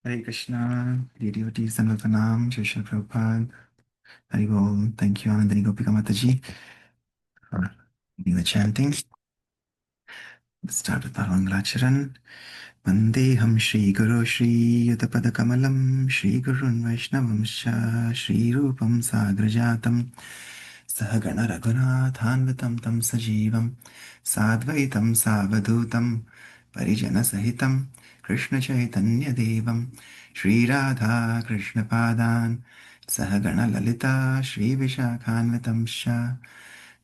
Hare Krishna, dear devotees and Pranam, Shri Prabhupada, Hari Bol. Thank you, Anandani Gopika Mataji, for leading the chanting. Let's start with our Mangalacharan. Vandeham Shri Guru Shri Yudapada Kamalam Shri Gurun Vaishnavamsha Shri Rupam Sagrajatam Sahagana Raghunathanvitam Tam Sajivam Sadvaitam Savadutam Parijana Sahitam Krishna Chaitanya Devam Shri Radha Krishna Padan Sahagana Lalita Shri Vishakhanvitam Sha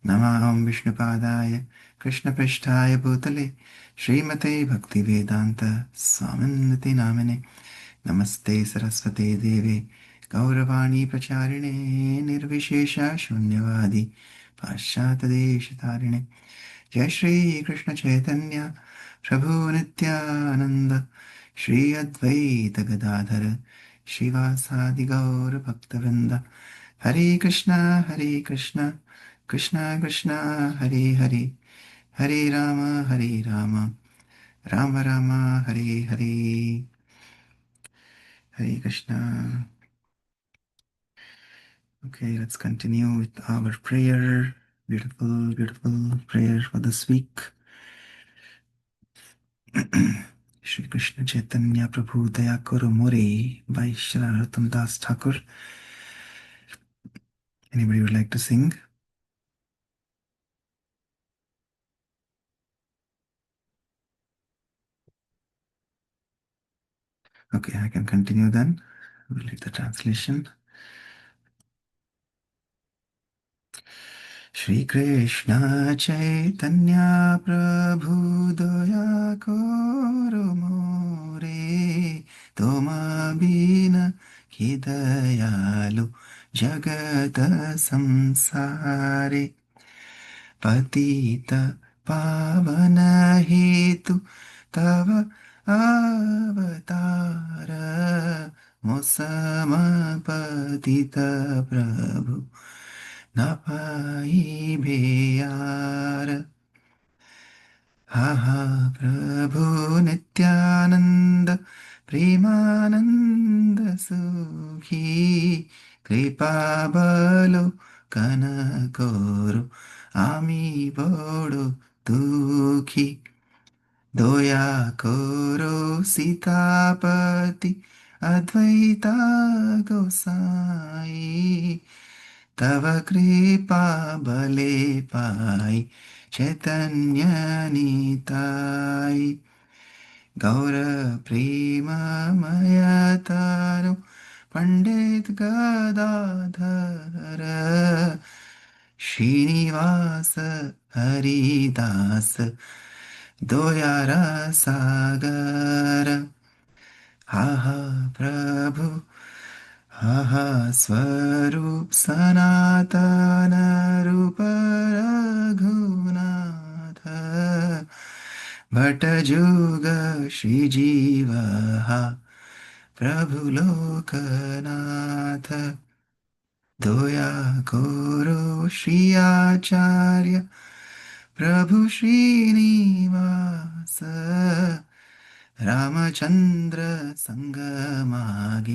Namaham Vishnupadaya Krishna Prishtaya Bhutale Srimate Bhaktivedanta Swaminati Namine Namaste Saraswate Deve Gauravani Pracharine Nirvishesha Shunyavadi Pashatadeshatarine Jai Shri Krishna Chaitanya Prabhu Nityananda Shri Advaita Gadadhara Shivasadi Gaura Bhaktavinda Hare Krishna Hare Krishna Krishna Krishna Hare Hare Hare Rama Hare Rama Rama Rama Hare Hare Hare Krishna. Okay, let's continue with our prayer. Beautiful, beautiful prayer for this week. Shri Krishna Chaitanya Prabhu Daya Karo More by Shri Narottam Das Thakur. Anybody would like to sing? Okay, I can continue then. We'll read the translation. Shri Krishna Chaitanya Prabhu Daya Karo More Toma Bina Ki Dayalu Jagat Samsare Patita Pavana Hetu Tava Avatara Mosama Patita Prabhu Napai Bheyar Haha Prabhu Nityananda Premananda Sukhi Kripa Balo Kanakoro Ami Bodo Dukhi Doya Koro Sitapati Advaita Gosai Tava Kripa Bale Pai Chaitanya Nitai Gaura Prema Mayataro Pandit Gadadhara Srinivasa Haridasa Doyara Sagar Haha Prabhu Haha Swarup Sanatana Rupa Raghunatha Bhattajuga Shri Jiva Prabhu Lokanatha Doya Koro Shri Acharya Prabhu Srinivasa Ramachandra Sangamage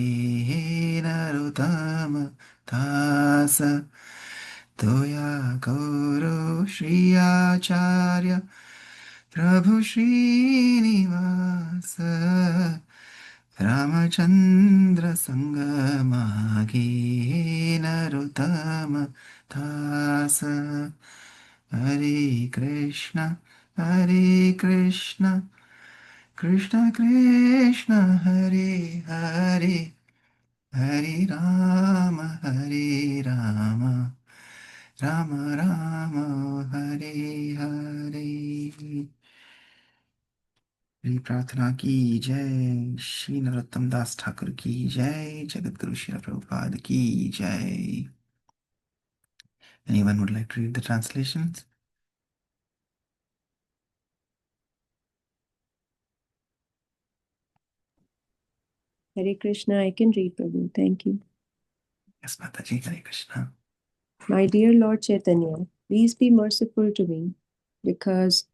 Narotama Tasa Toya Koro Shri Acharya Prabhu Srinivasa Ramachandra Sangamage Narotama Tasa Hare Krishna Hare Krishna Krishna Krishna Hare Hare Hare Rama Hare Rama Rama Rama Hare Hare Shri प्रार्थना की जय श्री नरोत्तम दास ठाकुर की जय जगत गुरु श्री प्रभुपाद की जय Anyone would like to read the translations? Hare Krishna, I can read, Prabhu. Thank you. Yes, Mataji. Hare Krishna. My dear Lord Chaitanya, please be merciful to me, because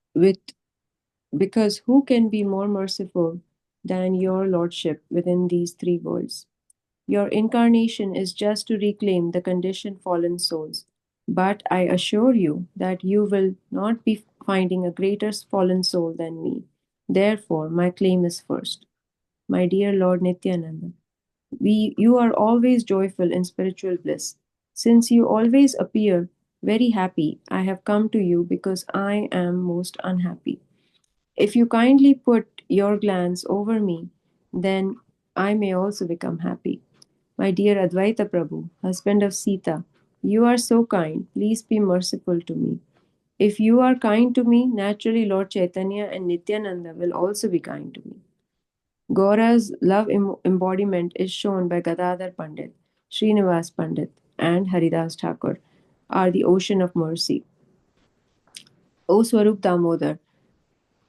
who can be more merciful than your lordship within these three worlds. Your incarnation is just to reclaim the conditioned fallen souls. But I assure you that you will not be finding a greater fallen soul than me. Therefore, my claim is first. My dear Lord Nityananda, you are always joyful in spiritual bliss. Since you always appear very happy, I have come to you because I am most unhappy. If you kindly put your glance over me, then I may also become happy. My dear Advaita Prabhu, husband of Sita, you are so kind. Please be merciful to me. If you are kind to me, naturally Lord Chaitanya and Nityananda will also be kind to me. Gaura's love embodiment is shown by Gadadhar Pandit, Srinivas Pandit, and Haridas Thakur, are the ocean of mercy. O Swarup Damodar,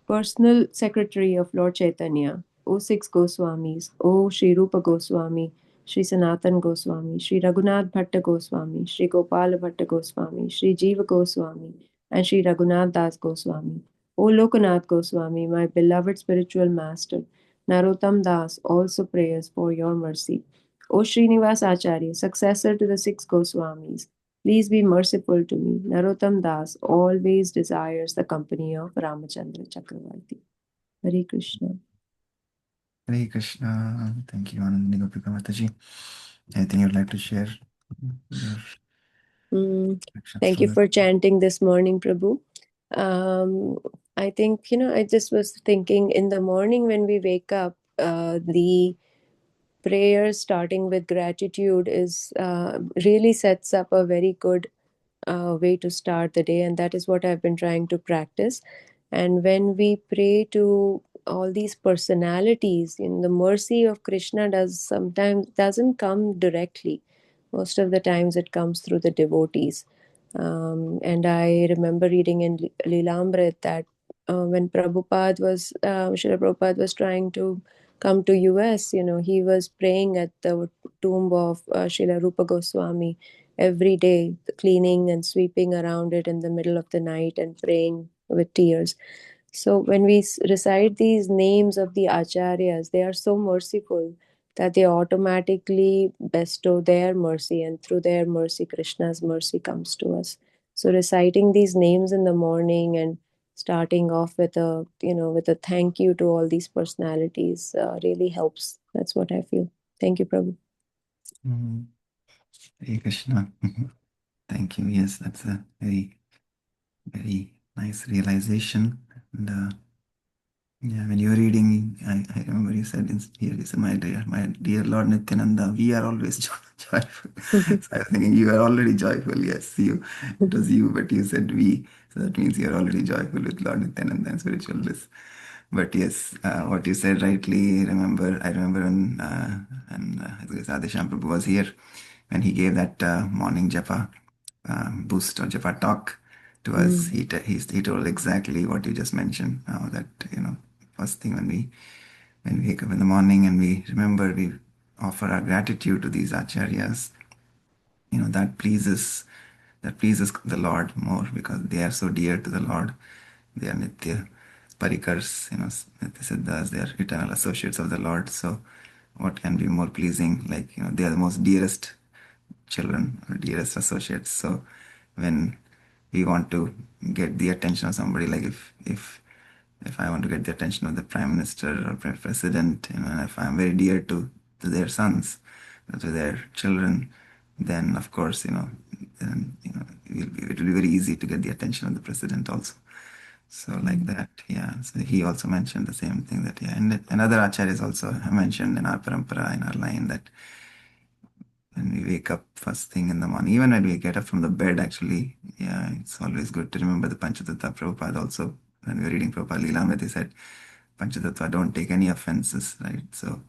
personal secretary of Lord Chaitanya, O six Goswamis, O Sri Rupa Goswami, Sri Sanatan Goswami, Sri Raghunath Bhatta Goswami, Sri Gopala Bhatta Goswami, Sri Jiva Goswami, and Sri Raghunath Das Goswami. O Lokanath Goswami, my beloved spiritual master, Narottam Das also prays for your mercy. O Srinivas Acharya, successor to the six Goswamis, please be merciful to me. Narottam Das always desires the company of Ramachandra Chakravarti. Hare Krishna. Hare Krishna. Thank you, Anandini Gopika Mataji. Anything you'd like to share? Your reflections Thank from you the for chanting this morning, Prabhu. I think, I just was thinking in the morning when we wake up, the prayer starting with gratitude is really sets up a very good way to start the day, and that is what I've been trying to practice. And when we pray to all these personalities, the mercy of Krishna doesn't come directly. Most of the times it comes through the devotees. And I remember reading in Lilamrit that when Srila Prabhupada was trying to come to US, he was praying at the tomb of Srila Rupa Goswami every day, cleaning and sweeping around it in the middle of the night and praying with tears. So when we recite these names of the acharyas, they are so merciful that they automatically bestow their mercy, and through their mercy, Krishna's mercy comes to us. So reciting these names in the morning and starting off with a thank you to all these personalities really helps. That's what I feel. Thank you, Prabhu. Hare Krishna. Thank you. Yes, that's a very, very nice realization. And yeah, when you were reading, I remember you said here, you said, my dear Lord Nityananda, we are always joyful. So I was thinking you are already joyful. Yes, it was you, but you said we. So that means you are already joyful with Lord Nityananda and spiritual bliss. But yes, what you said rightly, I remember when Adesham Prabhu was here, when he gave that morning japa boost or japa talk to us, he told exactly what you just mentioned. That first thing when we wake up in the morning and we remember, we offer our gratitude to these acharyas. That pleases the Lord more, because they are so dear to the Lord. They are Nitya Parikars, Nitya Siddhas, they are eternal associates of the Lord. So what can be more pleasing? They are the most dearest children or dearest associates. So when we want to get the attention of somebody, like if I want to get the attention of the prime minister or president, and if I'm very dear to their sons, to their children, then of course, it will be very easy to get the attention of the president also. So like that, yeah. So he also mentioned the same thing, that yeah, and another acharyas also mentioned in our parampara, in our line, that when we wake up first thing in the morning, even when we get up from the bed, actually, yeah, it's always good to remember the Panchatattva. Prabhupada also, when we were reading Prabhupada Leelamrita, he said, Panchatattva, don't take any offenses, right? So,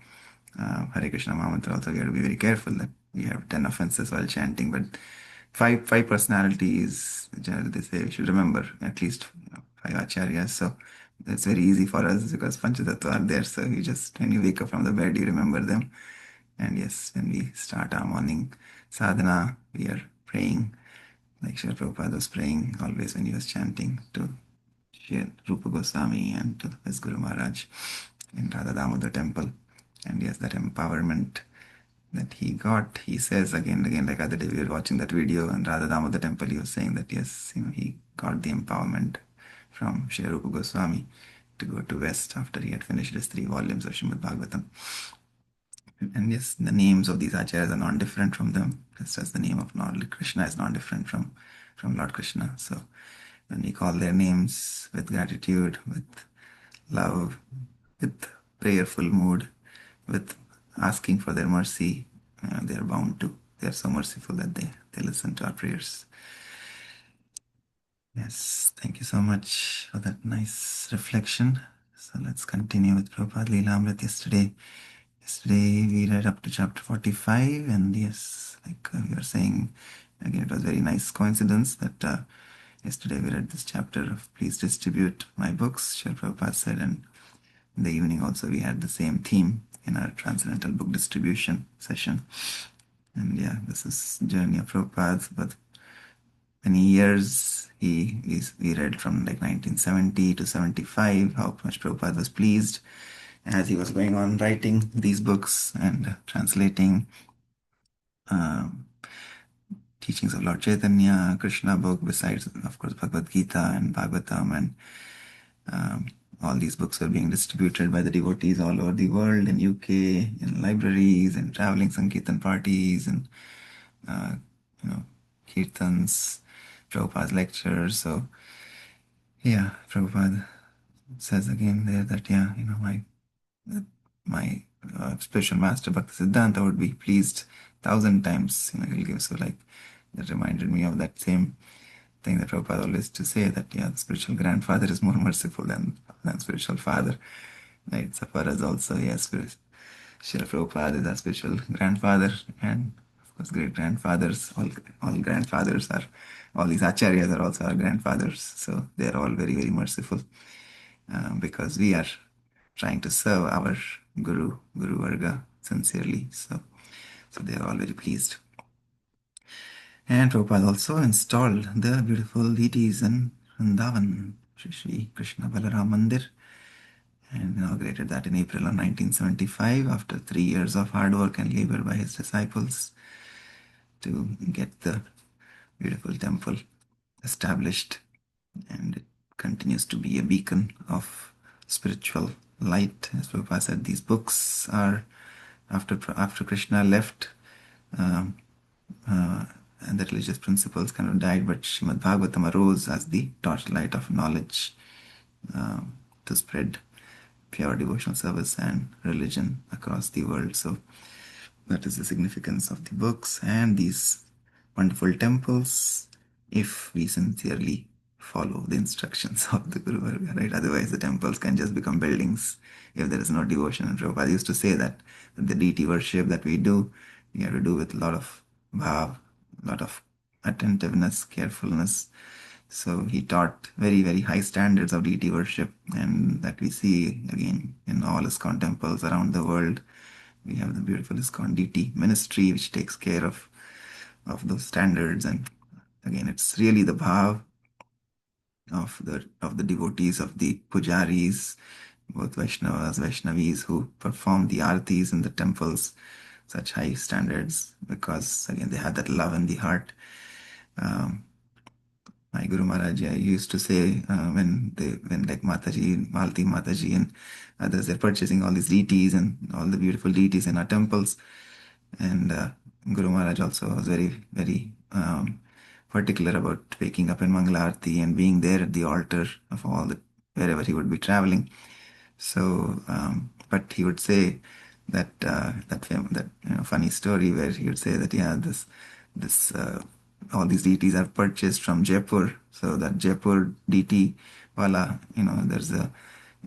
Hare Krishna Mahamantra also, we have to be very careful that we have 10 offenses while chanting, but five personalities, generally they say we should remember at least five acharyas. So, that's very easy for us because Panchatattva are there. So, when you wake up from the bed, you remember them. And yes, when we start our morning sadhana, we are praying, like Srila Prabhupada was praying always when he was chanting to Sri Rupa Goswami and to his Guru Maharaj. in Radha Damodar temple. And yes, that empowerment that he got, he says again and again, like other day we were watching that video in Radha Damodar temple, he was saying that yes, he got the empowerment from Sri Rupa Goswami to go to West after he had finished his 3 volumes of Srimad Bhagavatam. And yes, the names of these acharyas are not different from them, just as the name of Lord Krishna is not different from Lord Krishna. So when we call their names with gratitude, with love, with prayerful mood, with asking for their mercy, they are bound to. They are so merciful that they listen to our prayers. Yes, thank you so much for that nice reflection. So let's continue with Prabhupada Leela Amrit. Yesterday we read up to chapter 45, and yes, like we were saying, again, it was a very nice coincidence that yesterday we read this chapter of Please Distribute My Books, Srila Prabhupada said, and in the evening also we had the same theme in our Transcendental Book Distribution session. And yeah, this is Journey of Prabhupada's, but many years we read from like 1970 to 75 how much Prabhupada was pleased as he was going on writing these books and translating teachings of Lord Chaitanya, Krishna book, besides of course Bhagavad Gita and Bhagavatam, and all these books were being distributed by the devotees all over the world, in UK, in libraries, in traveling Sankirtan parties, and kirtans, Prabhupada's lectures. So yeah, Prabhupada says again there that my spiritual master Bhaktisiddhanta would be pleased 1,000 times. He'll give. So like that reminded me of that same thing that Prabhupada always used to say, that the spiritual grandfather is more merciful than spiritual father. Right? So for us also, yes, Srila Prabhupada is our spiritual grandfather, and of course great grandfathers. All grandfathers are, all these acharyas are also our grandfathers. So they are all very, very merciful because we are trying to serve our Guru Varga sincerely. So they are all very pleased. And Prabhupada also installed the beautiful deities in Vrindavan, Shri Krishna Balaram Mandir, and inaugurated that in April of 1975 after 3 years of hard work and labor by his disciples to get the beautiful temple established. And it continues to be a beacon of spiritual light. As Prabhupada said, these books are, after Krishna left, and the religious principles kind of died, but Srimad Bhagavatam arose as the torchlight of knowledge to spread pure devotional service and religion across the world. So that is the significance of the books and these wonderful temples, if we sincerely follow the instructions of the Guru Varga, right? Otherwise, the temples can just become buildings if there is no devotion. And Prabhupada used to say that the deity worship that we do, we have to do with a lot of bhav, a lot of attentiveness, carefulness. So he taught very, very high standards of deity worship, and that we see again in all ISKCON temples around the world. We have the beautiful ISKCON deity ministry, which takes care of those standards. And again, it's really the bhav of the devotees, of the pujaris, both Vaishnavas, Vaishnavis, who perform the artis in the temples, such high standards, because again they have that love in the heart. My Guru Maharaj used to say when like Mataji, Malti Mataji, and others, they're purchasing all these deities and all the beautiful deities in our temples. And Guru Maharaj also was very, very particular about waking up in Mangala Aarti and being there at the altar of all the, wherever he would be traveling. So, but he would say that funny story where he would say that this all these deities are purchased from Jaipur. So that Jaipur deity wala, there's a,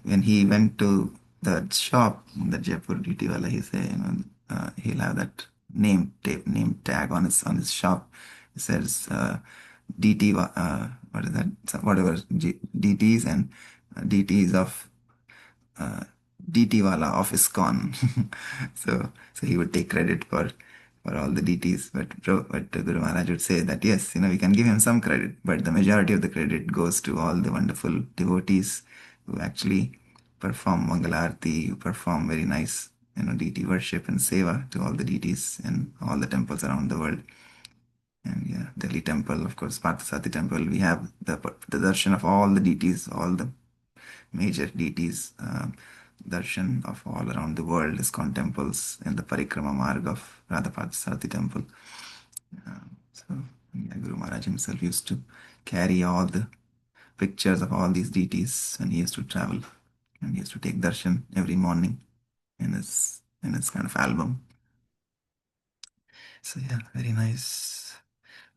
when he went to the shop, the Jaipur deity wala, he say, he'll have that name tag on his shop. It says deity, what is that? So whatever deities and deities of DT wala of ISKCON. so he would take credit for all the deities, but Guru Maharaj would say that yes, we can give him some credit, but the majority of the credit goes to all the wonderful devotees who actually perform Mangalarti, you perform very nice, deity worship and seva to all the deities in all the temples around the world. And yeah, Delhi temple, of course, Parthasati temple, we have the darshan of all the deities, all the major deities, darshan of all around the world, ISKCON temples in the Parikrama Marg of Radha Parthasati temple. So yeah, Guru Maharaj himself used to carry all the pictures of all these deities when he used to travel, and he used to take darshan every morning in his kind of album. So yeah, very nice.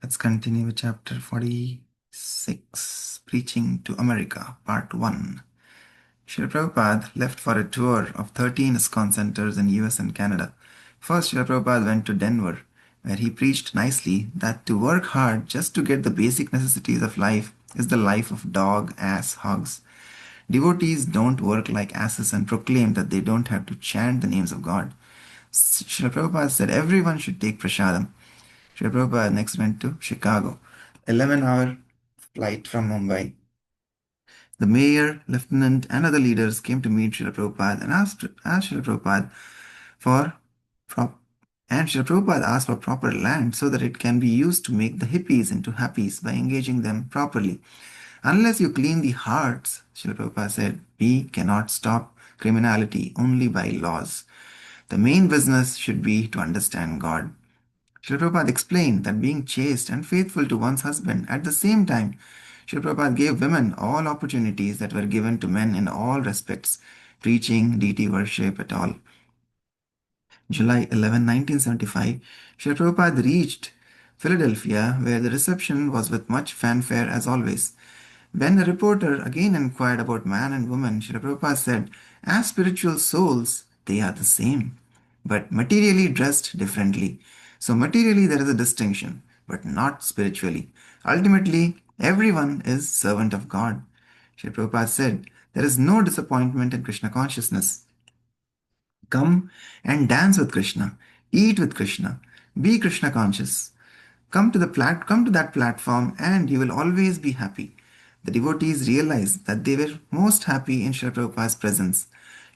Let's continue with chapter 46, Preaching to America, Part 1. Srila Prabhupada left for a tour of 13 ISKCON centers in US and Canada. First, Srila Prabhupada went to Denver, where he preached nicely that to work hard just to get the basic necessities of life is the life of dog-ass hogs. Devotees don't work like asses and proclaim that they don't have to chant the names of God. Srila Prabhupada said everyone should take prasadam. Srila Prabhupada next went to Chicago, 11-hour flight from Mumbai. The mayor, lieutenant, and other leaders came to meet Srila Prabhupada and asked Srila Prabhupada for prop, and Srila Prabhupada asked for proper land so that it can be used to make the hippies into happies by engaging them properly. Unless you clean the hearts, Srila Prabhupada said, we cannot stop criminality only by laws. The main business should be to understand God. Srila Prabhupada explained that being chaste and faithful to one's husband at the same time, Srila Prabhupada gave women all opportunities that were given to men in all respects, preaching, deity worship, at all. July 11, 1975, Srila Prabhupada reached Philadelphia, where the reception was with much fanfare as always. When a reporter again inquired about man and woman, Srila Prabhupada said, as spiritual souls, they are the same, but materially dressed differently. So materially there is a distinction, but not spiritually. Ultimately, everyone is servant of God. Srila Prabhupada said, there is no disappointment in Krishna consciousness. Come and dance with Krishna, eat with Krishna, be Krishna conscious. Come to that platform and you will always be happy. The devotees realized that they were most happy in Srila Prabhupada's presence.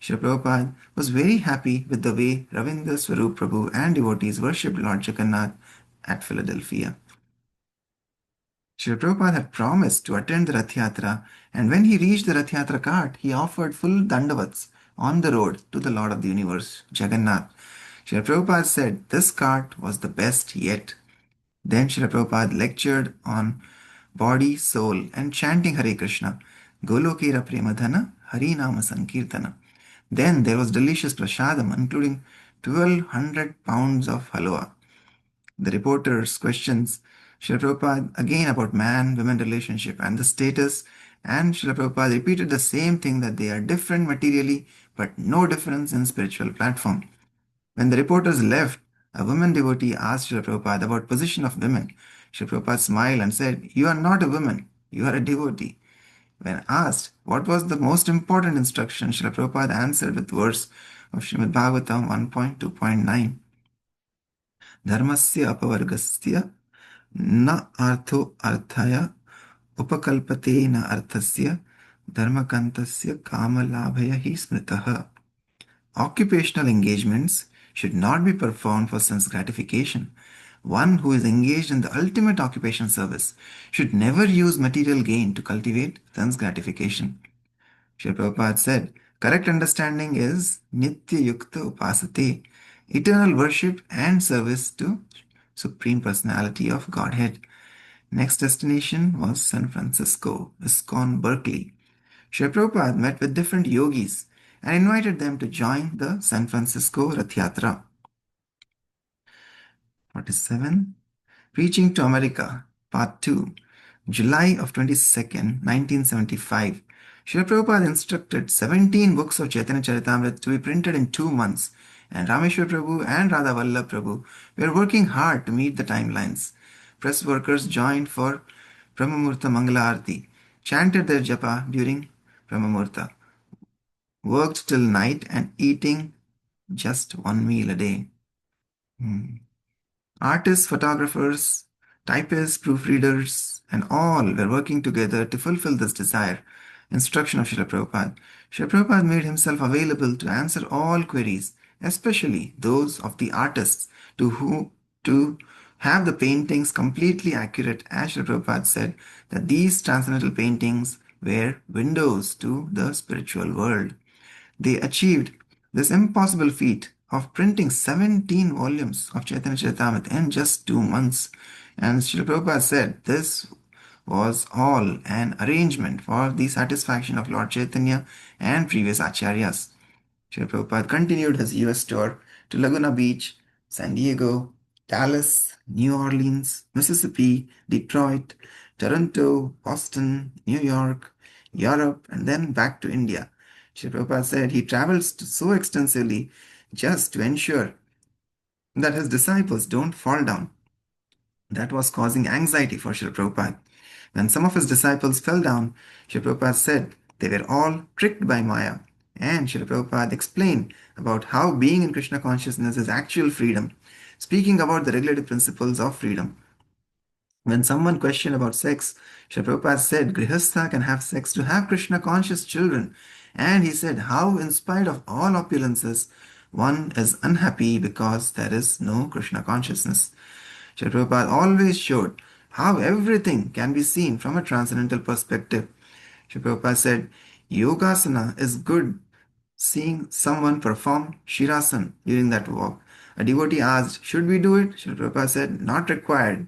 Srila Prabhupada was very happy with the way Ravindra Swarup Prabhu and devotees worshipped Lord Jagannath at Philadelphia. Srila Prabhupada had promised to attend the Rath Yatra, and when he reached the Rath Yatra cart, he offered full dandavats on the road to the Lord of the Universe, Jagannath. Srila Prabhupada said this cart was the best yet. Then Srila Prabhupada lectured on body, soul, and chanting Hare Krishna, Golokera Premadhana, Harinama Sankirtana. Then there was delicious prasadam, including 1200 pounds of halwa. The reporters questions Srila Prabhupada again about man-woman relationship and the status, and Srila Prabhupada repeated the same thing that they are different materially, but no difference in spiritual platform. When the reporters left, a woman devotee asked Srila Prabhupada about position of women. Srila Prabhupada smiled and said, you are not a woman, you are a devotee. When asked what was the most important instruction, Srila Prabhupada answered with verse of Srimad Bhagavatam 1.2.9. Dharmasya apavargasya na artho arthaya upakalpate na arthasya dharmakantasya kamalabhaya hi smritaha. Occupational engagements should not be performed for sense gratification. One who is engaged in the ultimate occupation service should never use material gain to cultivate sense gratification. Srila Prabhupada said, correct understanding is Nitya Yukta Upasate, eternal worship and service to Supreme Personality of Godhead. Next destination was San Francisco, ISKCON Berkeley. Srila Prabhupada met with different yogis and invited them to join the San Francisco Rath Yatra. 47. Preaching to America, Part 2, July of 22nd, 1975. Srila Prabhupada instructed 17 books of Chaitanya Charitamrita to be printed in 2 months, and Rameshwar Prabhu and Radha Vallabh Prabhu were working hard to meet the timelines. Press workers joined for Brahmamurta Mangala Arati, chanted their japa during Brahmamurta, worked till night and eating just 1 meal a day. Artists, photographers, typists, proofreaders, and all were working together to fulfill this desire. instruction of Srila Prabhupada, Srila Prabhupada made himself available to answer all queries, especially those of the artists to have the paintings completely accurate, as Srila Prabhupada said that these transcendental paintings were windows to the spiritual world. They achieved this impossible feat of printing 17 volumes of Chaitanya Charitamrita in just 2 months. And Srila Prabhupada said this was all an arrangement for the satisfaction of Lord Chaitanya and previous acharyas. Srila Prabhupada continued his US tour to Laguna Beach, San Diego, Dallas, New Orleans, Mississippi, Detroit, Toronto, Boston, New York, Europe, and then back to India. Srila Prabhupada said he travels so extensively just to ensure that his disciples don't fall down. That was causing anxiety for Srila Prabhupada. When some of his disciples fell down, Srila Prabhupada said they were all tricked by Maya. And Srila Prabhupada explained about how being in Krishna consciousness is actual freedom, speaking about the regulative principles of freedom. When someone questioned about sex, Srila Prabhupada said Grihastha can have sex to have Krishna conscious children. And he said how, in spite of all opulences, one is unhappy because there is no Krishna consciousness. Srila Prabhupada always showed how everything can be seen from a transcendental perspective. Srila Prabhupada said, Yogasana is good. Seeing someone perform Shirasana during that walk. A devotee asked, should we do it? Srila Prabhupada said, not required.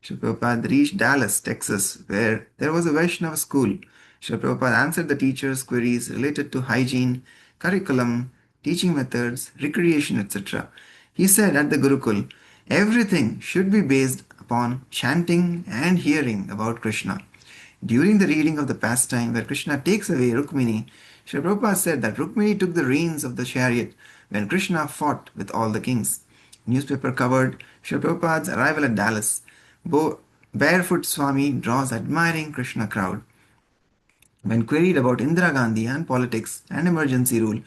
Srila Prabhupada reached Dallas, Texas, where there was a Vaishnava school. Srila Prabhupada answered the teachers' queries related to hygiene, curriculum, teaching methods, recreation, etc. He said at the Gurukul, everything should be based upon chanting and hearing about Krishna. During the reading of the pastime where Krishna takes away Rukmini, Srila Prabhupada said that Rukmini took the reins of the chariot when Krishna fought with all the kings. Newspaper covered Srila Prabhupada's arrival at Dallas. Barefoot Swami draws admiring Krishna crowd. When queried about Indira Gandhi and politics and emergency rule,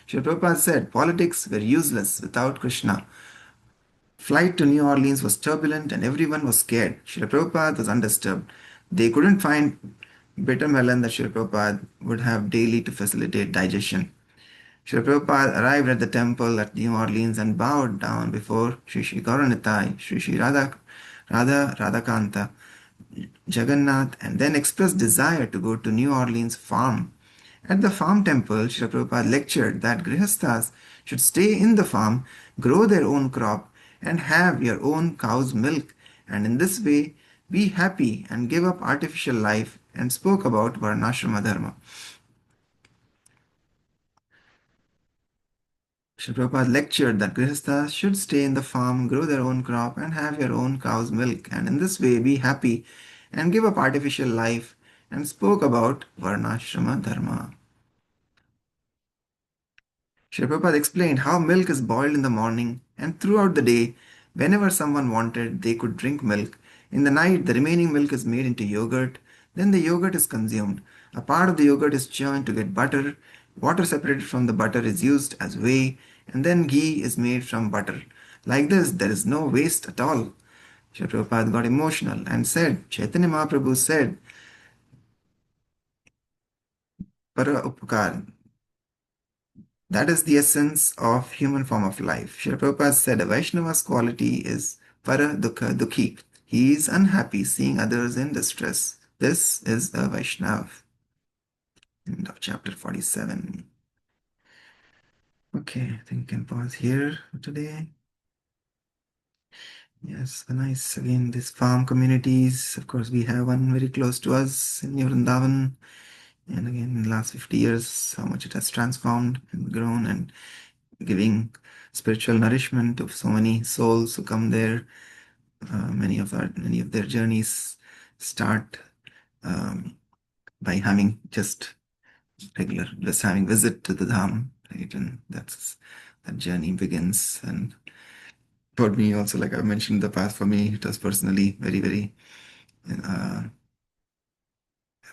Srila Prabhupada said politics were useless without Krishna. Flight to New Orleans was turbulent and everyone was scared. Srila Prabhupada was undisturbed. They couldn't find bitter melon that Srila Prabhupada would have daily to facilitate digestion. Srila Prabhupada arrived at the temple at New Orleans and bowed down before Sri Sri Gauranitai, Sri Sri Radhakanta, Jagannath, and then expressed desire to go to New Orleans farm. At the farm temple, Srila Prabhupada lectured that Grihasthas should stay in the farm, grow their own crop, and have your own cow's milk, and in this way be happy and give up artificial life, and spoke about Varnashrama Dharma. Srila Prabhupada lectured that Grihasthas should stay in the farm, grow their own crop, and have your own cow's milk, and in this way be happy and give up artificial life, and spoke about Varnashrama Dharma. Srila Prabhupada explained how milk is boiled in the morning, and throughout the day, whenever someone wanted, they could drink milk. In the night, the remaining milk is made into yogurt, then the yogurt is consumed. A part of the yogurt is churned to get butter, water separated from the butter is used as whey, and then ghee is made from butter. Like this, there is no waste at all. Srila Prabhupada got emotional and said, Chaitanya Mahaprabhu said, Para Upakar, that is the essence of human form of life. Srila Prabhupada said a Vaishnava's quality is para dukha dukhi. He is unhappy seeing others in distress. This is a Vaishnav. End of chapter 47. Okay, I think we can pause here for today. Yes, nice. Again, these farm communities. Of course, we have one very close to us in New Vrindavan. And again, in the last 50 years, how much it has transformed and grown and giving spiritual nourishment to so many souls who come there. Many of their journeys start by having just having visit to the dham, right? And that journey begins. And for me also, like I mentioned in the past, for me it was personally uh,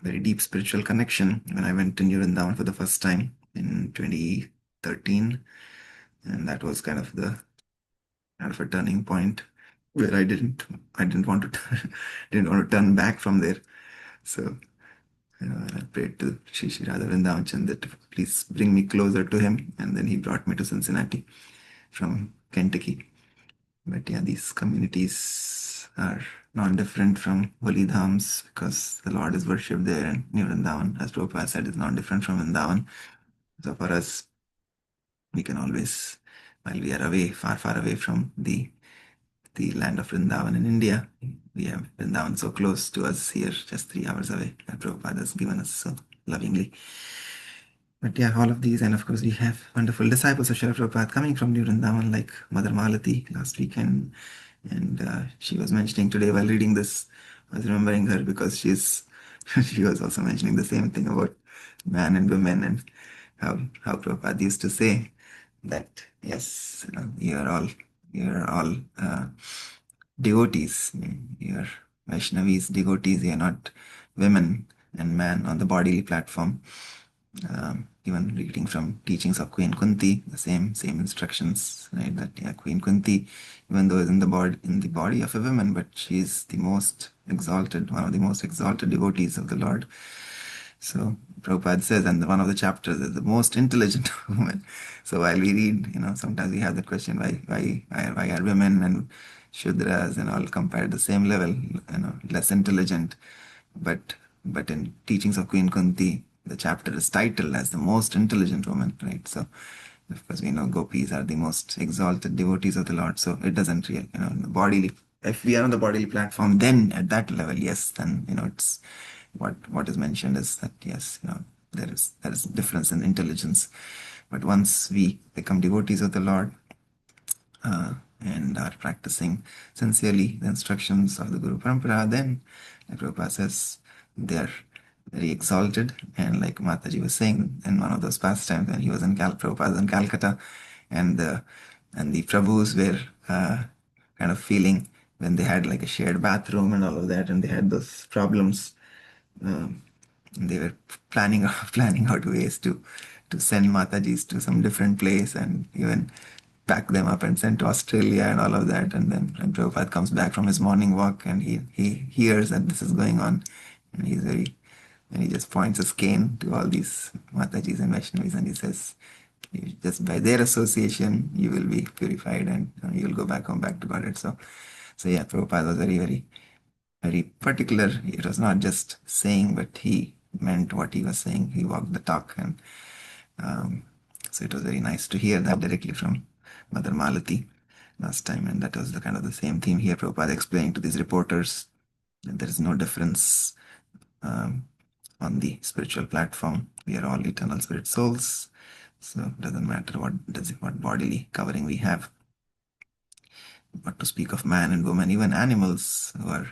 very deep spiritual connection when I went to New Vrindavan for the first time in 2013, and that was kind of a turning point where I didn't want to didn't want to turn back from there. So And I prayed to Shri Radha Vrindavan Chand that please bring me closer to him. And then he brought me to Cincinnati from Kentucky. But yeah, these communities are not different from holy dhams because the Lord is worshipped there, and New Vrindavan, as Prabhupada said, is not different from Vrindavan. So for us, we can always, while we are away, far, far away from the land of Vrindavan in India, we have Vrindavan so close to us here, just 3 hours away, that Prabhupada has given us so lovingly. But yeah, all of these, and of course, we have wonderful disciples of Srila Prabhupada coming from New Vrindavan, like Mother Malati last weekend. And she was mentioning today while reading this, I was remembering her because she was also mentioning the same thing about man and women, and how Prabhupada used to say that, yes, you're all devotees. You're Vaishnavis, devotees. You're not women and man on the bodily platform. Even reading from teachings of Queen Kunti, the same instructions, right? That yeah, Queen Kunti, even though is in the body of a woman, but she is the most exalted, one of the most exalted devotees of the Lord. So Prabhupada says, and one of the chapters is the most intelligent woman. So while we read, sometimes we have the question, why are women and Shudras and all compared the same level, less intelligent? But in teachings of Queen Kunti, the chapter is titled as the most intelligent woman, right? So of course we know gopis are the most exalted devotees of the Lord. So it doesn't really, bodily. If we are on the bodily platform, then at that level, yes, then it's what is mentioned is that yes, there is difference in intelligence. But once we become devotees of the Lord, and are practicing sincerely the instructions of the Guru Parampara, then, like Prabhupada says, they are very exalted. And like Mataji was saying in one of those pastimes when he was in Prabhupada was in Calcutta, and the Prabhus were kind of feeling when they had like a shared bathroom and all of that, and they had those problems. Um, they were planning out ways to send Matajis to some different place and even pack them up and send to Australia and all of that. And then when Prabhupada comes back from his morning walk and he hears that this is going on, and and he just points his cane to all these Matajis and Vaishnavis, and he says, just by their association, you will be purified, and you will go back home, back to Godhead. So yeah, Prabhupada was very, very, very particular. It was not just saying, but he meant what he was saying. He walked the talk, and so it was very nice to hear that directly from Mother Malati last time, and that was the kind of the same theme here. Prabhupada explaining to these reporters that there is no difference on the spiritual platform. We are all eternal spirit souls, so it doesn't matter what bodily covering we have. But to speak of man and woman, even animals who are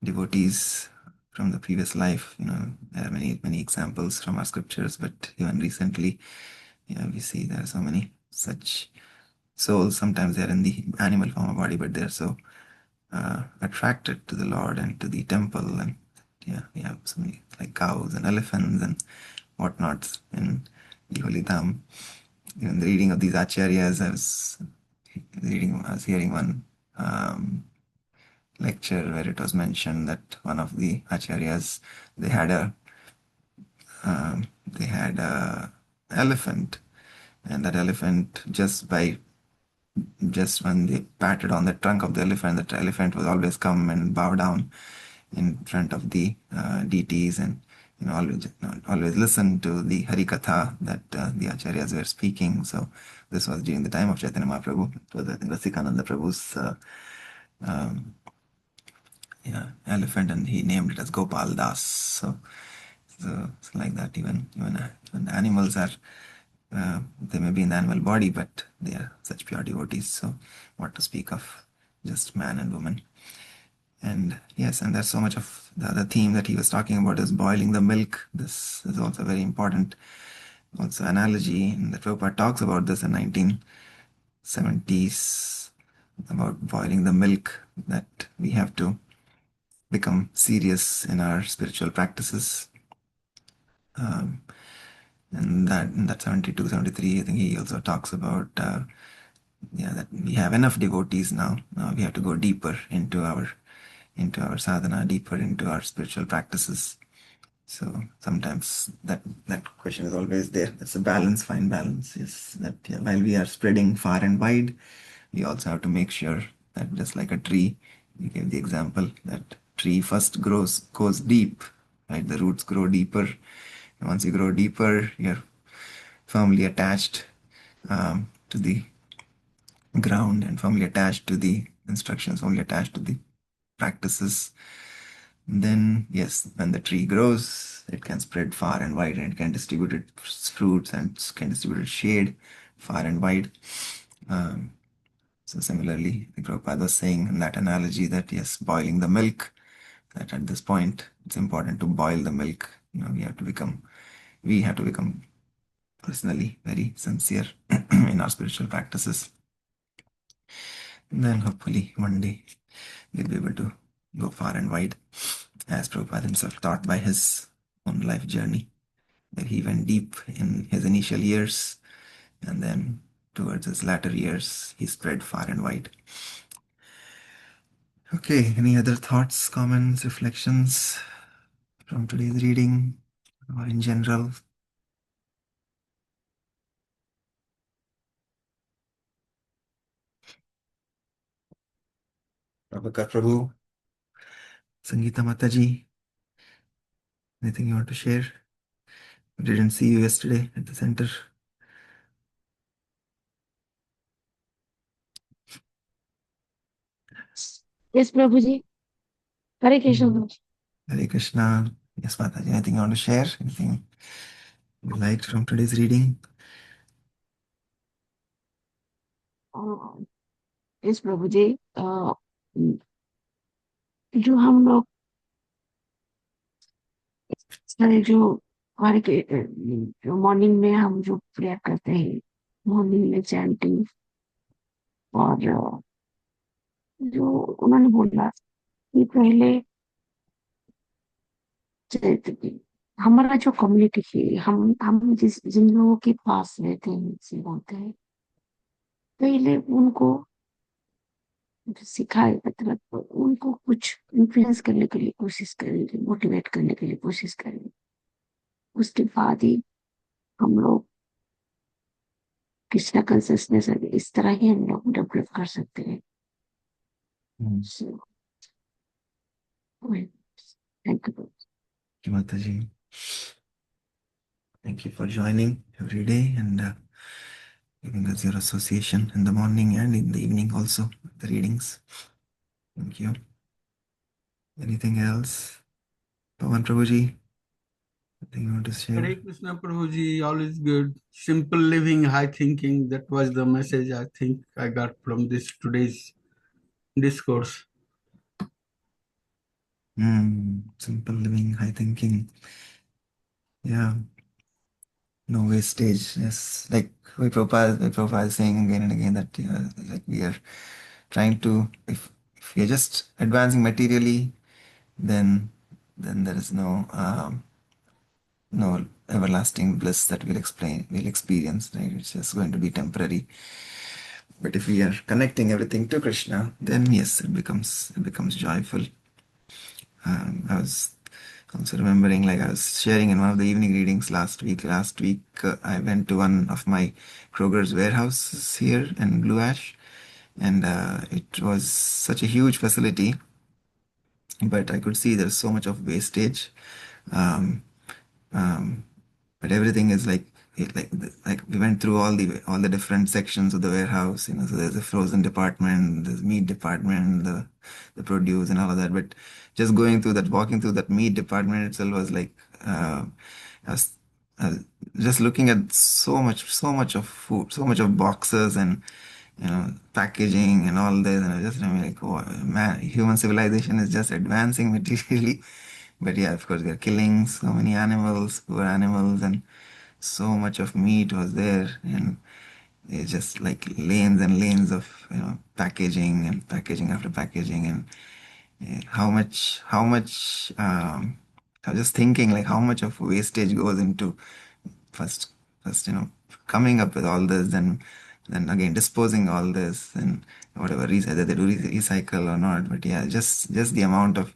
devotees from the previous life. There are many examples from our scriptures, but even recently, we see there are so many such souls. Sometimes they are in the animal form of body, but they are so attracted to the Lord and to the temple. And yeah, we have so many like cows and elephants and whatnots in the Holy Dham. Even the reading of these acharyas, I was hearing one lecture where it was mentioned that one of the acharyas, they had a elephant, and that elephant, just when they patted on the trunk of the elephant, that elephant would always come and bow down in front of the deities, and always listen to the Harikatha that the acharyas were speaking. So this was during the time of Chaitanya Mahaprabhu. It was, I think, Rasikananda Prabhu's elephant, and he named it as Gopal Das. So it's like that. Even animals are, they may be in the animal body, but they are such pure devotees. So what to speak of just man and woman? And yes, and there's so much of the other theme that he was talking about is boiling the milk. This is also very important, also analogy. And the Prabhupada talks about this in 1970s about boiling the milk, that we have to become serious in our spiritual practices. And that 72, 73, I think he also talks about that we have enough devotees now. Now we have to go deeper into our into our sadhana, deeper into our spiritual practices. So sometimes that question is always there. It's a balance, fine balance. Yes, that yeah, while we are spreading far and wide, we also have to make sure that just like a tree, we gave the example that tree first goes deep, right? The roots grow deeper. And once you grow deeper, you're firmly attached to the ground and firmly attached to the instructions, firmly attached to the practices. Then, yes, when the tree grows, it can spread far and wide and it can distribute its fruits and can distribute its shade far and wide. Um, so, similarly, the Prabhupada was saying in that analogy that yes, boiling the milk, that at this point it's important to boil the milk. We have to become personally very sincere in our spiritual practices. And then hopefully one day we'll be able to go far and wide, as Prabhupada himself taught by his own life journey, where he went deep in his initial years and then towards his latter years, he spread far and wide. Okay, any other thoughts, comments, reflections from today's reading or in general? Prabhakar Prabhu, Sangeeta Mataji, anything you want to share? We didn't see you yesterday at the center. Yes, Prabhuji. Hare Krishna, Mm. Prabhuji. Hare Krishna. Yes, Mataji, anything you want to share? Anything you liked from today's reading? Uh, yes, Prabhuji. जो हम लोग सारे जो हमारे जो morning में हम जो प्रेयर करते हैं, मॉर्निंग में चैंटिंग, और जो उन्होंने बोला कि पहले हमारा जो कम्युनिटी है, हम जिन लोगों के पास रहते हैं, से बोलते हैं, पहले उनको सिखाए, मतलब उनको कुछ इन्फ्लुएंस करने के लिए कोशिश करेंगे, मोटिवेट करने के लिए कोशिश करेंगे, उसके बाद ही हम लोग कृष्णा कंसियसनेस इस तरह ही हम लोग डेवलप कर सकते हैं. So, thank you. Thank you, Mataji. Thank you for joining every day and giving us your association in the morning and in the evening also, the readings. Thank you. Anything else? Pawan Prabhuji, anything you want to share? Hare Krishna Prabhuji, all is good. Simple living, high thinking. That was the message I think I got from this today's discourse. Simple living, high thinking. Yeah. No wastage. Yes. Like Prabhupada is saying again and again that like we are trying to, if we are just advancing materially, then there is no everlasting bliss that we'll experience, right? It's just going to be temporary. But if we are connecting everything to Krishna, then yes, it becomes joyful. I was also remembering, like I was sharing in one of the evening readings last week. Last week, I went to one of my Kroger's warehouses here in Blue Ash, and it was such a huge facility, but I could see there's so much of wastage. Um, um, but everything is like we went through all the different sections of the warehouse, so there's a frozen department, there's meat department, the produce and all of that. But just walking through that meat department itself was like I was, I was just looking at so much of food, so much of boxes and packaging and all this, and I just remember like, oh man, human civilization is just advancing materially. But yeah, of course, they're killing so many animals, poor animals, and so much of meat was there, and it's just like lanes and lanes of packaging and packaging after packaging, and how much. I was just thinking like how much of wastage goes into first, coming up with all this, then then again disposing all this and whatever, whether they do recycle or not. But yeah, just the amount of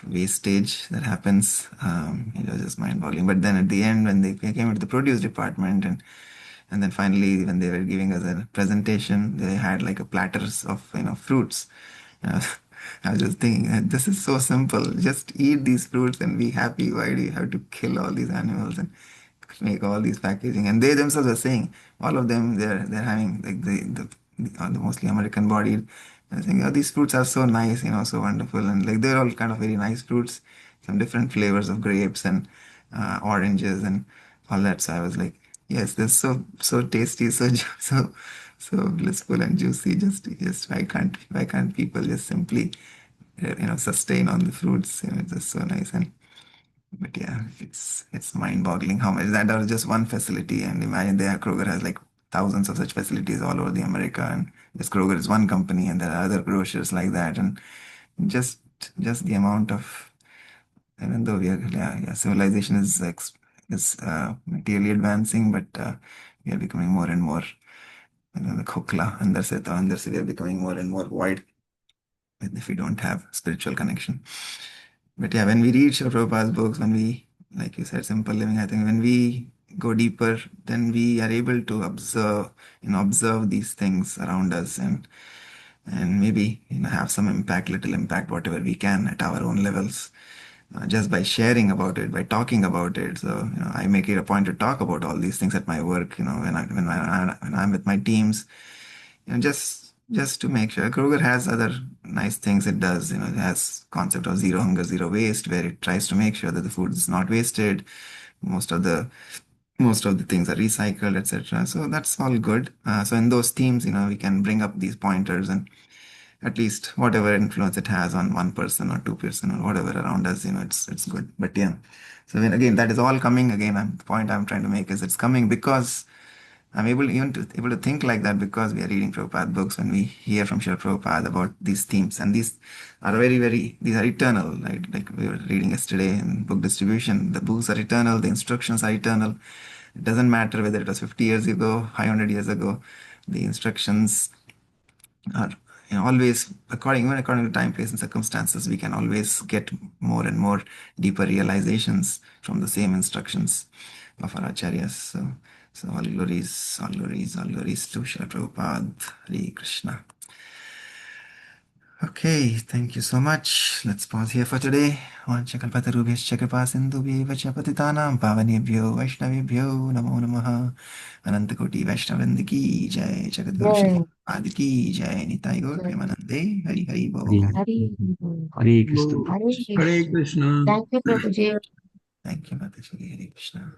wastage that happens, it was just mind-boggling. But then at the end, when they came into the produce department, and then finally when they were giving us a presentation, they had like a platters of fruits. Uh, I was just thinking, this is so simple. Just eat these fruits and be happy. Why do you have to kill all these animals and make all these packaging? And they themselves are saying, all of them, they're having like the mostly American bodied. I think, oh, these fruits are so nice, so wonderful, and like they're all kind of very nice fruits, some different flavors of grapes and oranges and all that. So I was like, yes, they're so tasty, so blissful and juicy. Just why can't people just simply sustain on the fruits? It's just so nice. And but yeah, it's mind-boggling how much that was just one facility. And imagine there Kroger has like thousands of such facilities all over the America, and this Kroger is one company, and there are other grocers like that, and just just the amount of, even though civilization is materially advancing, but we are becoming more and more, the khokla अंदर से we are becoming more and more void if we don't have spiritual connection. But yeah, when we read Srila Prabhupada's books, when we, like you said, Simple Living, I think when we go deeper, then we are able to observe these things around us, and maybe have some impact, little impact, whatever we can at our own levels, just by sharing about it, by talking about it. So I make it a point to talk about all these things at my work. When I'm with my teams, just to make sure. Kroger has other nice things it does. It has concept of zero hunger, zero waste, where it tries to make sure that the food is not wasted. Most of the things are recycled, etc. So that's all good. So in those themes, we can bring up these pointers, and at least whatever influence it has on one person or two person or whatever around us, it's good. But yeah, so then again, that is all coming again. The point I'm trying to make is it's coming because I'm able to think like that, because we are reading Prabhupada books, when we hear from Srila Prabhupada about these themes, and these are these are eternal, right? Like we were reading yesterday in book distribution, the books are eternal, the instructions are eternal. It doesn't matter whether it was 50 years ago, 500 years ago, the instructions are always even according to time, place, and circumstances. We can always get more and more deeper realizations from the same instructions of our acharyas. So all glories, all glories, all glories to Srila Prabhupada. Hare Krishna. Okay, thank you so much. Let's pause here for today. Vanchakalpatarubhyascha kripasindhubhyeva patitanam pavanebhyo vaishnavebhyo namo namaha. Anantakoti Vaishnavrind ki jai, Jagadguru Shri Prabhupada ki jai, Nitai Gaur Premanande, Hari Hari Bol. Hare Hare Krishna. Thank you, Prabhuji. Thank you, Mataji. Hare Krishna.